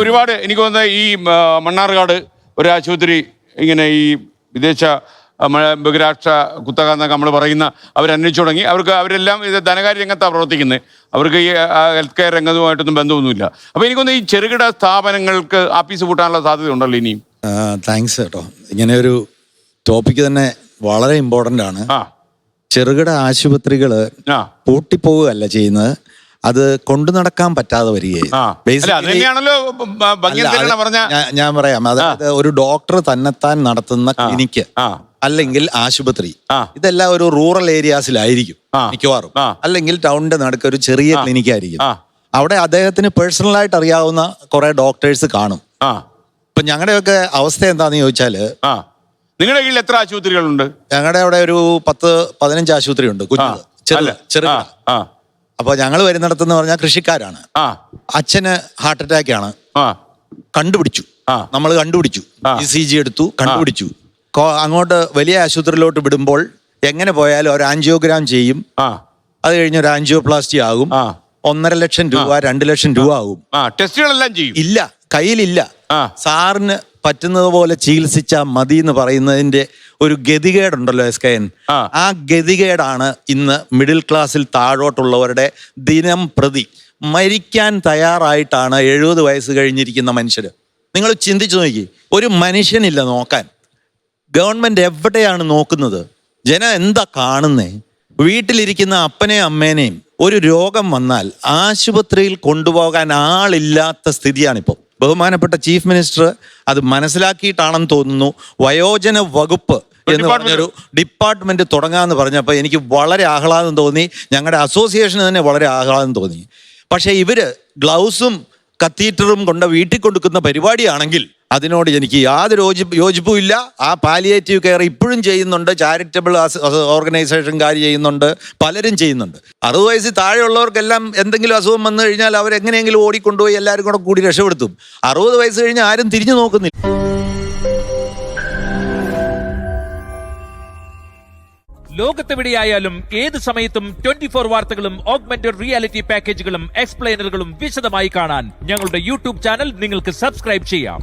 ഒരുപാട് എനിക്ക് തോന്നുന്നത് ഈ മണ്ണാർക്കാട് ഒരു ആശുപത്രി ഇങ്ങനെ ഈ വിദേശ ബഹിരാഷ്ട്ര കുത്തക എന്നൊക്കെ നമ്മൾ പറയുന്ന അവരന്വേഷിച്ചു തുടങ്ങി. അവരെല്ലാം ഇത് ധനകാര്യ രംഗത്താണ് പ്രവർത്തിക്കുന്നത്. അവർക്ക് ഈ ഹെൽത്ത് കെയർ രംഗത്തുമായിട്ടൊന്നും ബന്ധമൊന്നുമില്ല. അപ്പോൾ എനിക്കൊന്ന് ഈ ചെറുകിട സ്ഥാപനങ്ങൾക്ക് ആഫീസ് പൂട്ടാനുള്ള സാധ്യത ഉണ്ടല്ലോ ഇനിയും. താങ്ക്സ് കേട്ടോ. ഇങ്ങനെ ഒരു ടോപ്പിക്ക് തന്നെ വളരെ ഇമ്പോർട്ടൻ്റ് ആണ്. ചെറുകിട ആശുപത്രികൾ പൂട്ടിപ്പോവുകയല്ല ചെയ്യുന്നത്, അത് കൊണ്ടു നടക്കാൻ പറ്റാതെ വരികയും. ഞാൻ പറയാം, അതായത് ഒരു ഡോക്ടർ തന്നെത്താൻ നടത്തുന്ന ക്ലിനിക്ക് അല്ലെങ്കിൽ ആശുപത്രി, ഇതെല്ലാം ഒരു റൂറൽ ഏരിയാസിലായിരിക്കും മിക്കവാറും, അല്ലെങ്കിൽ ടൗണിന്റെ നടുക്ക് ഒരു ചെറിയ ക്ലിനിക്ക് ആയിരിക്കും. അവിടെ അദ്ദേഹത്തിന് പേഴ്സണലായിട്ട് അറിയാവുന്ന കുറെ ഡോക്ടേഴ്സ് കാണും. ഇപ്പൊ ഞങ്ങളുടെയൊക്കെ അവസ്ഥ എന്താന്ന് ചോദിച്ചാല്, നിങ്ങളുടെ കീഴിൽ എത്ര ആശുപത്രികളുണ്ട്? ഞങ്ങളുടെ അവിടെ ഒരു 10-15 ആശുപത്രി ഉണ്ട്, കുഞ്ഞത് ചെറുകിട. അപ്പൊ ഞങ്ങൾ വരുന്നിടത്തെന്ന് പറഞ്ഞാൽ കൃഷിക്കാരാണ്. അച്ഛന് ഹാർട്ട് അറ്റാക്ക് ആണ്, കണ്ടുപിടിച്ചു, നമ്മൾ കണ്ടുപിടിച്ചു, ECG എടുത്തു, കണ്ടുപിടിച്ചു. അങ്ങോട്ട് വലിയ ആശുപത്രിയിലോട്ട് വിടുമ്പോൾ എങ്ങനെ പോയാലും ഒരു ആൻജിയോഗ്രാം ചെയ്യും, അത് കഴിഞ്ഞ് ഒരു ആൻജിയോപ്ലാസ്റ്റി ആകും, 1.5 ലക്ഷം രൂപ 2 ലക്ഷം രൂപ ആകും. ടെസ്റ്റുകളെല്ലാം ചെയ്യും. ഇല്ല, കയ്യിലില്ല. സാറിന് പറ്റുന്നത് പോലെ ചികിത്സിച്ചാൽ മതി എന്ന് പറയുന്നതിന്റെ ഒരു ഗതികേടുണ്ടല്ലോ SKN. ആ ഗതികേടാണ് ഇന്ന് മിഡിൽ ക്ലാസ്സിൽ താഴോട്ടുള്ളവരുടെ ദിനം പ്രതി മരിക്കാൻ തയ്യാറായിട്ടാണ് 70 വയസ്സ് കഴിഞ്ഞിരിക്കുന്ന മനുഷ്യർ. നിങ്ങൾ ചിന്തിച്ചു നോക്കി, ഒരു മനുഷ്യനില്ല നോക്കാൻ. ഗവൺമെന്റ് എവിടെയാണ് നോക്കുന്നത്? ജനം എന്താ കാണുന്നേ? വീട്ടിലിരിക്കുന്ന അപ്പനെയും അമ്മേനെയും ഒരു രോഗം വന്നാൽ ആശുപത്രിയിൽ കൊണ്ടുപോകാൻ ആളില്ലാത്ത സ്ഥിതിയാണിപ്പോൾ. ബഹുമാനപ്പെട്ട ചീഫ് മിനിസ്റ്റർ അത് മനസ്സിലാക്കിയിട്ടാണെന്ന് തോന്നുന്നു വയോജന വകുപ്പ് എന്ന് പറഞ്ഞൊരു ഡിപ്പാർട്ട്മെന്റ് തുടങ്ങാമെന്ന് പറഞ്ഞപ്പോൾ എനിക്ക് വളരെ ആഹ്ലാദം തോന്നി. ഞങ്ങളുടെ അസോസിയേഷന് തന്നെ വളരെ ആഹ്ലാദം തോന്നി. പക്ഷേ ഇവര് ഗ്ലൗസും കത്തീറ്ററും കൊണ്ട് വീട്ടിൽ കൊടുക്കുന്ന പരിപാടിയാണെങ്കിൽ അതിനോട് എനിക്ക് യാതൊരു യോജിപ്പും ഇല്ല. ആ പാലിയേറ്റീവ് കെയർ ഇപ്പോഴും ചെയ്യുന്നുണ്ട്, ചാരിറ്റബിൾ ഓർഗനൈസേഷൻകാർ ചെയ്യുന്നുണ്ട്, പലരും ചെയ്യുന്നുണ്ട്. 60 വയസ്സിൽ താഴെയുള്ളവർക്കെല്ലാം എന്തെങ്കിലും അസുഖം വന്നു കഴിഞ്ഞാൽ അവരെങ്ങനെയെങ്കിലും ഓടിക്കൊണ്ടുപോയി എല്ലാവരും കൂടെ കൂടി രക്ഷപ്പെടുത്തും. 60 വയസ്സ് കഴിഞ്ഞ് ആരും തിരിഞ്ഞു നോക്കുന്നില്ല. ലോകത്തെവിടെയായാലും ഏത് സമയത്തും 24 വാർത്തകളും ഓഗ്മെന്റഡ് റിയാലിറ്റി പാക്കേജുകളും എക്സ്പ്ലെയിനറുകളും വിശദമായി കാണാൻ ഞങ്ങളുടെ യൂട്യൂബ് ചാനൽ നിങ്ങൾക്ക് സബ്സ്ക്രൈബ് ചെയ്യാം.